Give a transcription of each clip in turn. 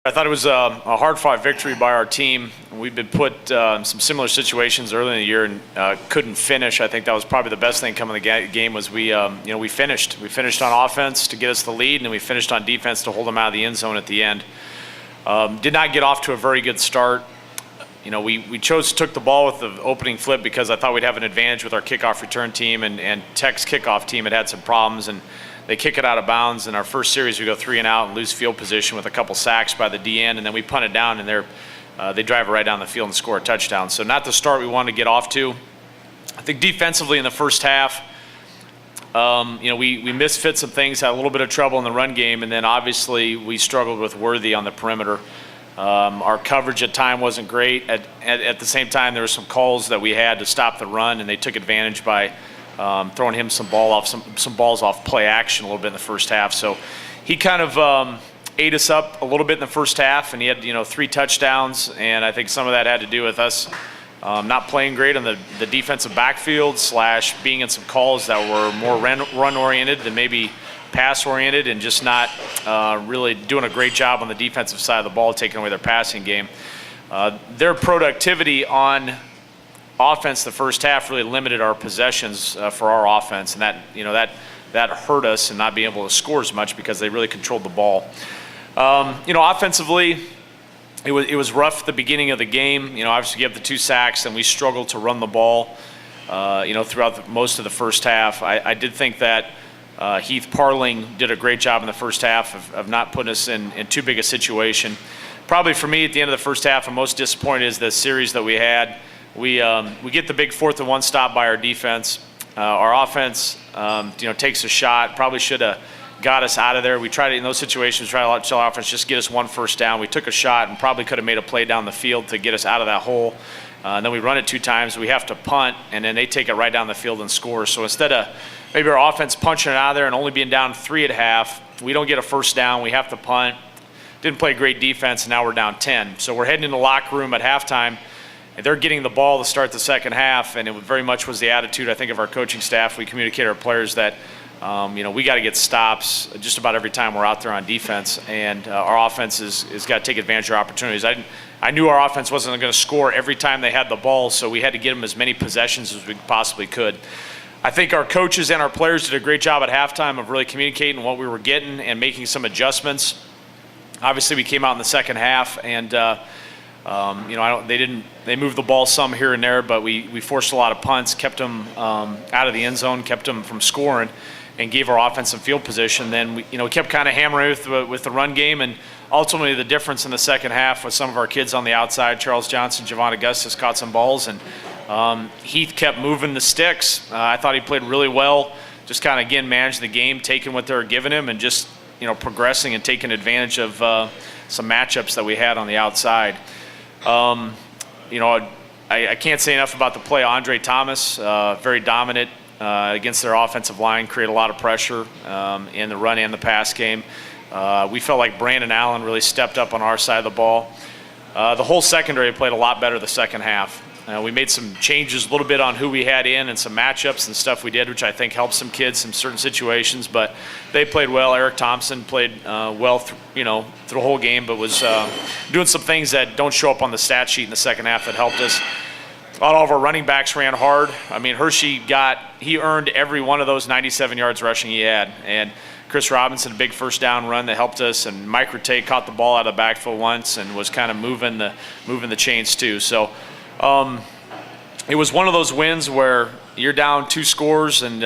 I thought it was a hard-fought victory by our team. We've been put in some similar situations early in the year and couldn't finish. I think that was probably the best thing coming to the game was we finished. We finished on offense to get us the lead, and then we finished on defense to hold them out of the end zone at the end. Did not get off to a very good start. We took the ball with the opening flip because I thought we'd have an advantage with our kickoff return team, and Tech's kickoff team had some problems, and they kick it out of bounds. In our first series, we go 3 and out and lose field position with a couple sacks by the DN, and then we punt it down, and they drive it right down the field and score a touchdown. So not the start we wanted to get off to. I think defensively in the first half, we misfit some things, had a little bit of trouble in the run game, and then obviously we struggled with Worthy on the perimeter. Our coverage at time wasn't great. At the same time, there were some calls that we had to stop the run, and they took advantage by throwing him some balls off play action a little bit in the first half. So he kind of ate us up a little bit in the first half, and he had 3 touchdowns, and I think some of that had to do with us not playing great on the defensive backfield / being in some calls that were more run-oriented than maybe pass-oriented, and just not really doing a great job on the defensive side of the ball, taking away their passing game. Their productivity on offense the first half really limited our possessions for our offense, and that hurt us and not being able to score as much because they really controlled the ball. Offensively, it was rough at the beginning of the game. Obviously you have the 2 sacks, and we struggled to run the ball throughout most of the first half. I did think that Heath Parling did a great job in the first half of not putting us in too big a situation. Probably for me at the end of the first half, I'm most disappointed is the series that we had. We get the big 4th and 1 stop by our defense. Our offense, takes a shot. Probably should have got us out of there. We tried in those situations, try to let our offense just get us 1 first down. We took a shot and probably could have made a play down the field to get us out of that hole. And then we run it 2 times. We have to punt, and then they take it right down the field and score. So instead of maybe our offense punching it out of there and only being down 3 at half, we don't get a first down. We have to punt. Didn't play great defense, and now we're down 10. So we're heading in the locker room at halftime, and they're getting the ball to start the second half, and it very much was the attitude, I think, of our coaching staff. We communicated to our players that, we got to get stops just about every time we're out there on defense, and our offense has got to take advantage of our opportunities. I knew our offense wasn't going to score every time they had the ball, so we had to get them as many possessions as we possibly could. I think our coaches and our players did a great job at halftime of really communicating what we were getting and making some adjustments. Obviously, we came out in the second half, and they moved the ball some here and there, but we forced a lot of punts, kept them out of the end zone, kept them from scoring, and gave our offense some field position. Then we kept kind of hammering with the run game, and ultimately the difference in the second half was some of our kids on the outside. Charles Johnson, Javon Augustus caught some balls, and Heath kept moving the sticks. I thought he played really well, just kind of, again, managed the game, taking what they were giving him, and just progressing and taking advantage of some matchups that we had on the outside. I can't say enough about the play. Andre Thomas, very dominant against their offensive line, created a lot of pressure in the run and the pass game. We felt like Brandon Allen really stepped up on our side of the ball. The whole secondary played a lot better the second half. We made some changes a little bit on who we had in and some matchups and stuff we did, which I think helped some kids in certain situations, but they played well. Eric Thompson played well through the whole game, but was doing some things that don't show up on the stat sheet in the second half that helped us. All of our running backs ran hard. I mean, Hershey earned every one of those 97 yards rushing he had, and Chris Robinson, a big first down run that helped us, and Mike Rattay caught the ball out of the backfield once and was kind of moving the chains too. So it was one of those wins where you're down 2 scores and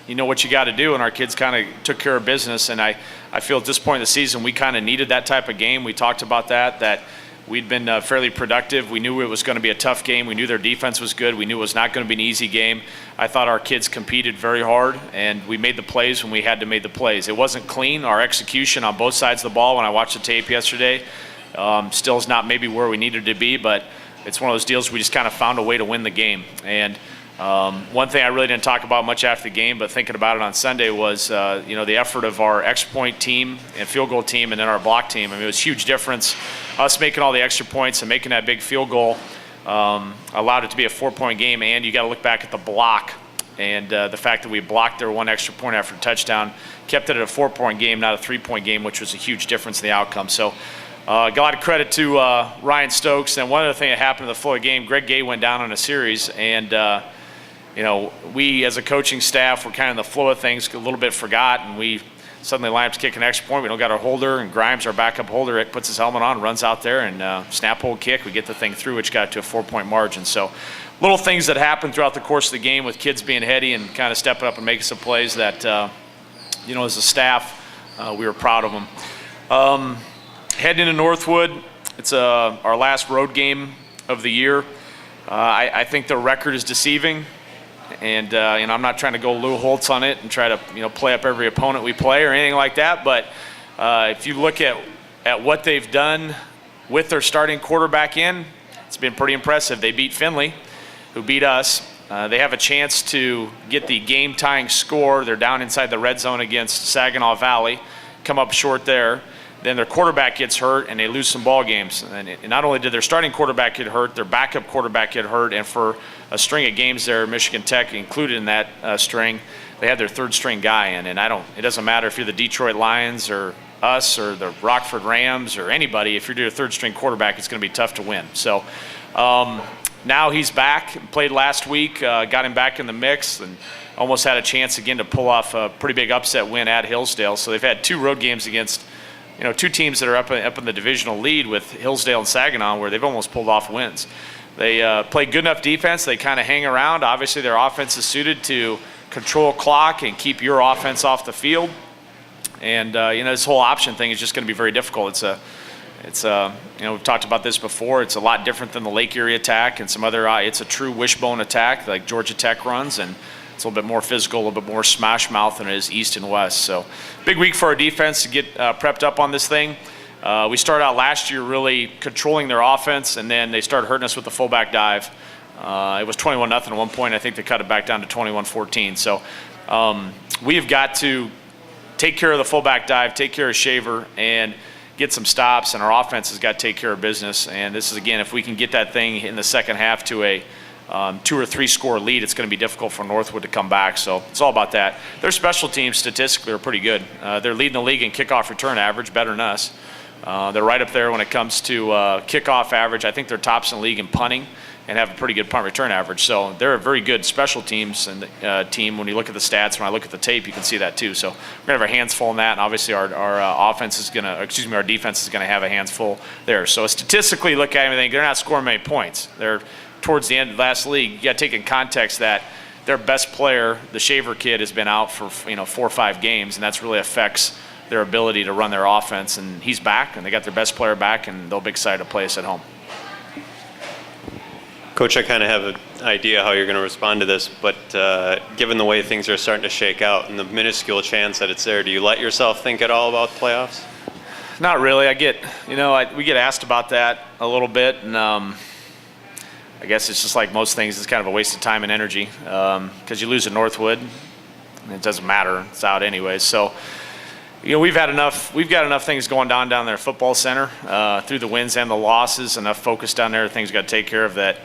you know what you got to do, and our kids kind of took care of business. And I feel at this point in the season we kind of needed that type of game. We talked about that we'd been fairly productive. We knew it was going to be a tough game. We knew their defense was good. We knew it was not going to be an easy game. I thought our kids competed very hard, and we made the plays when we had to make the plays. It wasn't clean. Our execution on both sides of the ball when I watched the tape yesterday still is not maybe where we needed to be, but it's one of those deals we just kind of found a way to win the game. And one thing I really didn't talk about much after the game, but thinking about it on Sunday was the effort of our extra point team and field goal team and then our block team. I mean, it was a huge difference. Us making all the extra points and making that big field goal allowed it to be a 4-point game, and you got to look back at the block. And the fact that we blocked their 1 extra point after a touchdown kept it at a 4-point game, not a 3-point game, which was a huge difference in the outcome. So got a lot of credit to Ryan Stokes. And one other thing that happened in the flow of the game, Greg Gay went down on a series, and we as a coaching staff were kind of in the flow of things, a little bit forgot, and we suddenly line up to kick an extra point. We don't got our holder, and Grimes, our backup holder, puts his helmet on, runs out there, and snap hold kick. We get the thing through, which got to a 4-point margin. So little things that happen throughout the course of the game with kids being heady and kind of stepping up and making some plays that, as a staff, we were proud of them. Heading into Northwood, it's our last road game of the year. I think the record is deceiving, and I'm not trying to go Lou Holtz on it and try to play up every opponent we play or anything like that. But if you look at what they've done with their starting quarterback in, it's been pretty impressive. They beat Findlay, who beat us. They have a chance to get the game-tying score. They're down inside the red zone against Saginaw Valley, come up short there. Then their quarterback gets hurt, and they lose some ball games. And not only did their starting quarterback get hurt, their backup quarterback get hurt, and for a string of games there, Michigan Tech included in that string, they had their third-string guy in. And it doesn't matter if you're the Detroit Lions or us or the Rockford Rams or anybody, if you're a third-string quarterback, it's going to be tough to win. So now he's back, played last week, got him back in the mix, and almost had a chance again to pull off a pretty big upset win at Hillsdale. So they've had 2 road games against two teams that are up in the divisional lead with Hillsdale and Saginaw, where they've almost pulled off wins. They play good enough defense. They kind of hang around. Obviously, their offense is suited to control clock and keep your offense off the field. And this whole option thing is just going to be very difficult. We've talked about this before. It's a lot different than the Lake Erie attack and some other. It's a true wishbone attack like Georgia Tech runs, and it's a little bit more physical, a little bit more smash mouth than it is east and west. So big week for our defense to get prepped up on this thing. We started out last year really controlling their offense, and then they started hurting us with the fullback dive. It was 21-0 at one point. I think they cut it back down to 21-14. So we have got to take care of the fullback dive, take care of Shaver, and get some stops, and our offense has got to take care of business. And this is, again, if we can get that thing in the second half to a 2 or 3 score lead, it's going to be difficult for Northwood to come back. So it's all about that. Their special teams statistically are pretty good. They're leading the league in kickoff return average, better than us. They're right up there when it comes to kickoff average. I think they're tops in the league in punting and have a pretty good punt return average. So they're a very good special teams and team. When you look at the stats, when I look at the tape, you can see that too. So we're gonna have our hands full in that, and obviously our defense is gonna have a hands full there. So statistically, look at everything. They're not scoring many points. They're towards the end of last league. You got to take in context that their best player, the Shaver kid, has been out for 4 or 5 games, and that's really affects their ability to run their offense. And he's back, and they got their best player back, and they'll be excited to play us at home. Coach, I kind of have an idea how you're going to respond to this, but given the way things are starting to shake out and the minuscule chance that it's there, do you let yourself think at all about playoffs? Not really. We get asked about that a little bit, and I guess it's just like most things, it's kind of a waste of time and energy because you lose at Northwood, and it doesn't matter. It's out anyways. So, we've got enough things going down there at Football Center through the wins and the losses, enough focus down there, things got to take care of that.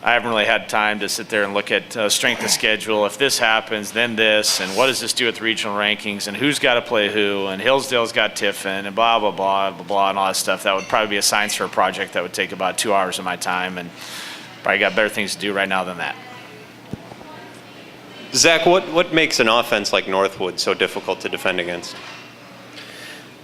I haven't really had time to sit there and look at strength of schedule. If this happens, then this, and what does this do with regional rankings, and who's got to play who, and Hillsdale's got Tiffin, and blah, blah, blah, blah, blah, and all that stuff. That would probably be a science fair project that would take about 2 hours of my time, and probably got better things to do right now than that. Zach, what makes an offense like Northwood so difficult to defend against?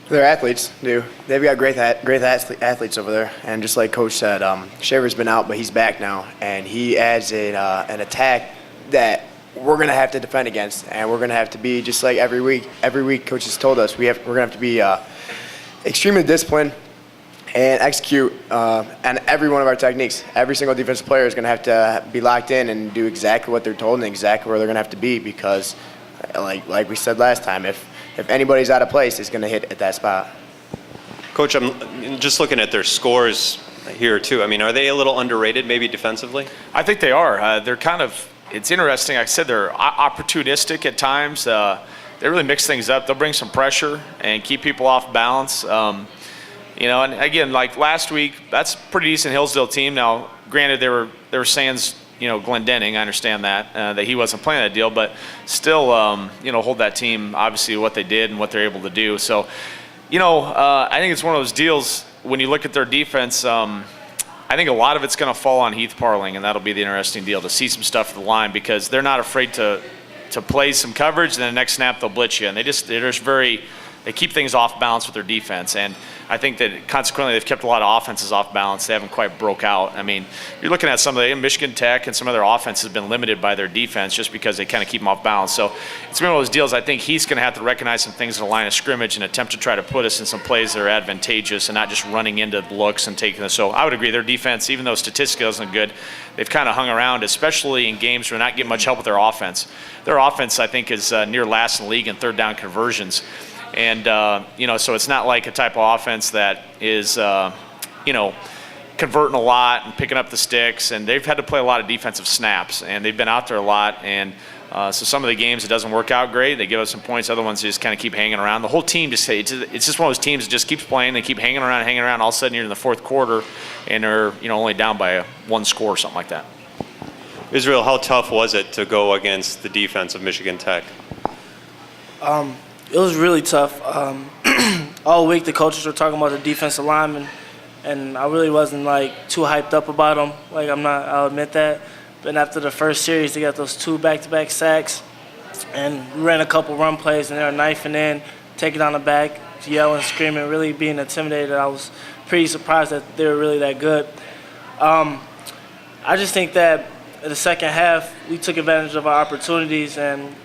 Their athletes do. They've got great athletes over there, and just like Coach said, Shaver's been out, but he's back now, and he adds an attack that we're going to have to defend against, and we're going to have to be just like every week. Every week, Coach has told us we're going to have to be extremely disciplined and execute on every one of our techniques. Every single defensive player is going to have to be locked in and do exactly what they're told and exactly where they're going to have to be because, like we said last time, if anybody's out of place, it's going to hit at that spot. Coach, I'm just looking at their scores here too. I mean, are they a little underrated maybe defensively? I think they are. They're it's interesting. Like I said, they're opportunistic at times. They really mix things up. They'll bring some pressure and keep people off balance. And again, like last week, that's a pretty decent Hillsdale team. Now, granted, they were sans, Glendenning. I understand that he wasn't playing that deal, but still, hold that team obviously what they did and what they're able to do. So, I think it's one of those deals. when you look at their defense, I think a lot of it's going to fall on Heath Parling, and that'll be the interesting deal to see some stuff at the line because they're not afraid to play some coverage, and then the next snap they'll blitz you, and they're just they keep things off balance with their defense, and I think that consequently they've kept a lot of offenses off balance. They haven't quite broke out. I mean, you're looking at some of the Michigan Tech and some of their offenses have been limited by their defense just because they kind of keep them off balance. So it's one of those deals I think he's going to have to recognize some things in the line of scrimmage and attempt to try to put us in some plays that are advantageous and not just running into looks and taking this. So I would agree their defense, even though statistically isn't good, they've kind of hung around, especially in games where they're not getting much help with their offense. Their offense, I think, is near last in the league in third down conversions. And, so it's not like a type of offense that is, converting a lot and picking up the sticks. And they've had to play a lot of defensive snaps, and they've been out there a lot. And so some of the games it doesn't work out great. They give us some points. Other ones just kind of keep hanging around. The whole team it's just one of those teams that just keeps playing. They keep hanging around. All of a sudden you're in the fourth quarter, and they're, only down by one score or something like that. Israel, how tough was it to go against the defense of Michigan Tech? It was really tough. All week the coaches were talking about the defensive linemen, and I really wasn't too hyped up about them. I'll admit that. But after the first series, they got those 2 back-to-back sacks, and we ran a couple run plays, and they were knifing in, taking on the back, yelling, screaming, really being intimidated. I was pretty surprised that they were really that good. I just think that in the second half, we took advantage of our opportunities, and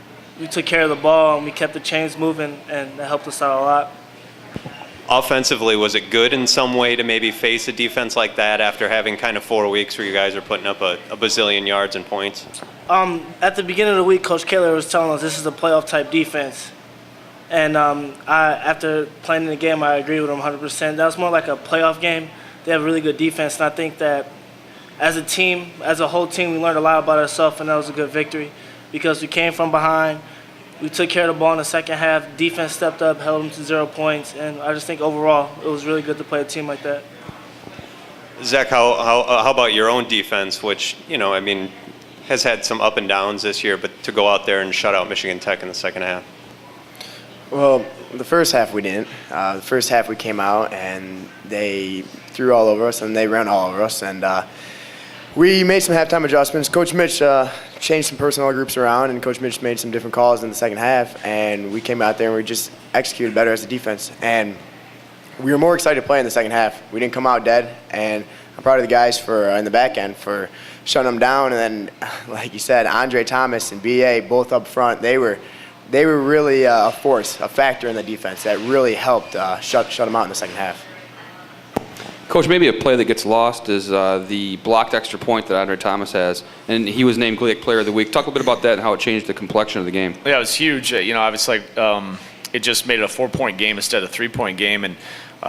we took care of the ball, and we kept the chains moving, and that helped us out a lot. Offensively, was it good in some way to maybe face a defense like that after having kind of 4 weeks where you guys are putting up a bazillion yards and points? At the beginning of the week, Coach Kaler was telling us this is a playoff-type defense. And after playing in the game, I agree with him 100%. That was more like a playoff game. They have a really good defense, and I think that as a team, as a whole team, we learned a lot about ourselves, and that was a good victory. Because we came from behind, we took care of the ball in the second half, defense stepped up, held them to 0 points, and I just think overall it was really good to play a team like that. Zach, how about your own defense, which, has had some up and downs this year, but to go out there and shut out Michigan Tech in the second half? Well, the first half we didn't. The first half we came out and they threw all over us and they ran all over us, and we made some halftime adjustments. Coach Mitch changed some personnel groups around, and Coach Mitch made some different calls in the second half, and we came out there and we just executed better as a defense. And we were more excited to play in the second half. We didn't come out dead, and I'm proud of the guys for in the back end for shutting them down. And then, like you said, Andre Thomas and B.A. both up front, they were really a force, a factor in the defense that really helped shut them out in the second half. Coach, maybe a play that gets lost is the blocked extra point that Andre Thomas has, and he was named GVSU Player of the Week. Talk a bit about that and how it changed the complexion of the game. Yeah, it was huge. Obviously, it just made it a 4-point game instead of a 3-point game, and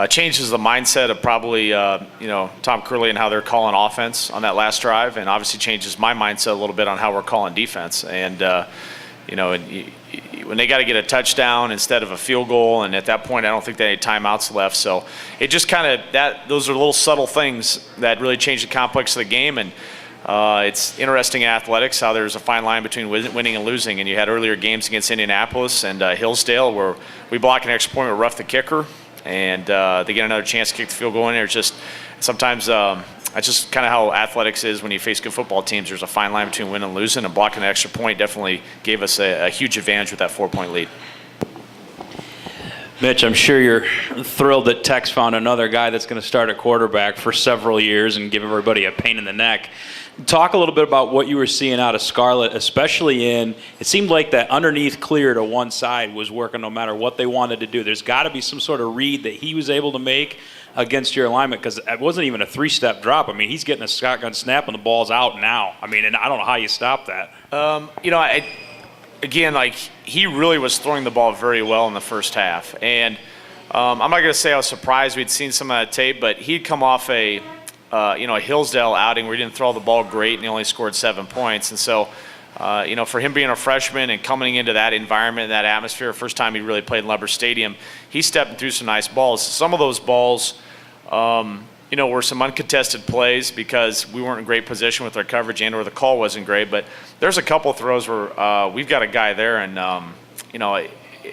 changes the mindset of probably Tom Curley and how they're calling offense on that last drive, and obviously changes my mindset a little bit on how we're calling defense. And when they got to get a touchdown instead of a field goal, and at that point I don't think they had timeouts left. So it just kind of those are little subtle things that really change the complex of the game. And it's interesting in athletics how there's a fine line between winning and losing. And you had earlier games against Indianapolis and Hillsdale where we block an extra point, we rough the kicker, and they get another chance to kick the field goal in there. It's just sometimes that's just kind of how athletics is when you face good football teams. There's a fine line between winning and losing, and blocking an extra point definitely gave us a huge advantage with that 4-point lead. Mitch, I'm sure you're thrilled that Tech's found another guy that's going to start at quarterback for several years and give everybody a pain in the neck. Talk a little bit about what you were seeing out of Scarlett, especially it seemed like that underneath clear to one side was working no matter what they wanted to do. There's got to be some sort of read that he was able to make against your alignment, because it wasn't even a 3-step drop. I mean, he's getting a shotgun snap and the ball's out now. I mean, and I don't know how you stop that. He really was throwing the ball very well in the first half. And I'm not going to say I was surprised we'd seen some of that tape, but he'd come off a Hillsdale outing where he didn't throw the ball great and he only scored 7 points. And so, for him being a freshman and coming into that environment, that atmosphere, first time he really played in Lever Stadium, he stepped through some nice balls. Some of those balls, were some uncontested plays because we weren't in great position with our coverage and or the call wasn't great. But there's a couple throws where we've got a guy there, and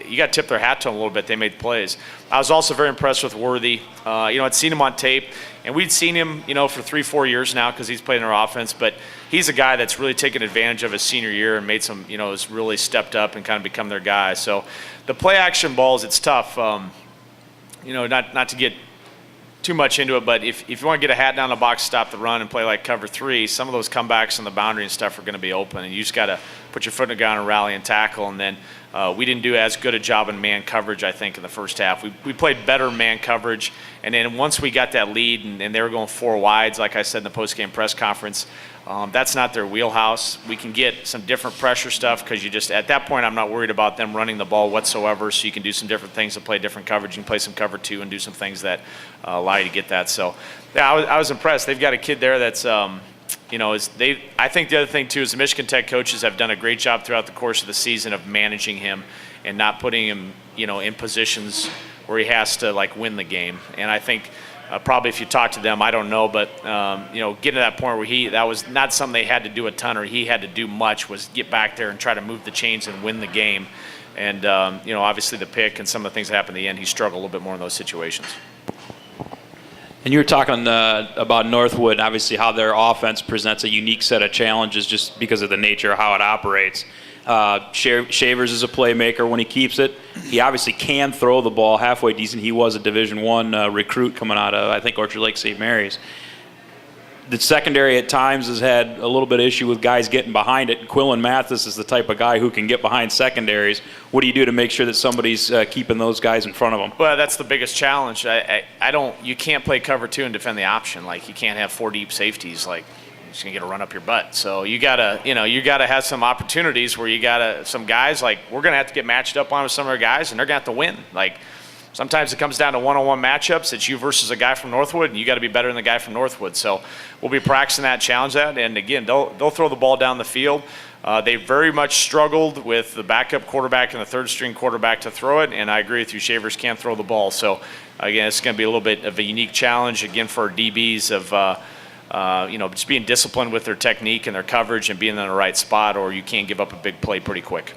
you got to tip their hat to them a little bit. They made plays. I was also very impressed with Worthy. I'd seen him on tape, and we'd seen him, for 3-4 years now because he's played in our offense. But he's a guy that's really taken advantage of his senior year and made some, has really stepped up and kind of become their guy. So the play action balls, it's tough. Not to get too much into it, but if you want to get a hat down the box, stop the run, and play like cover 3, some of those comebacks on the boundary and stuff are going to be open, and you just got to put your foot in the ground and rally and tackle. And then we didn't do as good a job in man coverage, I think, in the first half. We played better man coverage, and then once we got that lead and they were going 4 wides, like I said in the post-game press conference, that's not their wheelhouse. We can get some different pressure stuff because at that point, I'm not worried about them running the ball whatsoever, so you can do some different things to play different coverage. You can play some cover 2 and do some things that allow you to get that. So, yeah, I was impressed. They've got a kid there that's, I think the other thing, too, is the Michigan Tech coaches have done a great job throughout the course of the season of managing him and not putting him, in positions where he has to, win the game. And I think probably if you talk to them, I don't know, but, getting to that point where that was not something they had to do a ton or he had to do much, was get back there and try to move the chains and win the game. And, obviously the pick and some of the things that happened at the end, he struggled a little bit more in those situations. And you were talking about Northwood, obviously how their offense presents a unique set of challenges just because of the nature of how it operates. Shavers is a playmaker when he keeps it. He obviously can throw the ball halfway decent. He was a Division I recruit coming out of, I think, Orchard Lake St. Mary's. The secondary at times has had a little bit of issue with guys getting behind it. Quillen Mathis is the type of guy who can get behind secondaries. What do you do to make sure that somebody's keeping those guys in front of them? Well, that's the biggest challenge. You can't play cover 2 and defend the option. You can't have 4 deep safeties. You're just gonna get a run up your butt. So you gotta have some opportunities where some guys, we're gonna have to get matched up on with some of our guys, and they're gonna have to win. Sometimes it comes down to one-on-one matchups. It's you versus a guy from Northwood, and you got to be better than the guy from Northwood. So we'll be practicing that, challenge that, and again, they'll throw the ball down the field. They very much struggled with the backup quarterback and the third-string quarterback to throw it, and I agree with you. Shavers can't throw the ball. So again, it's going to be a little bit of a unique challenge again for our DBs of just being disciplined with their technique and their coverage and being in the right spot, or you can't give up a big play pretty quick.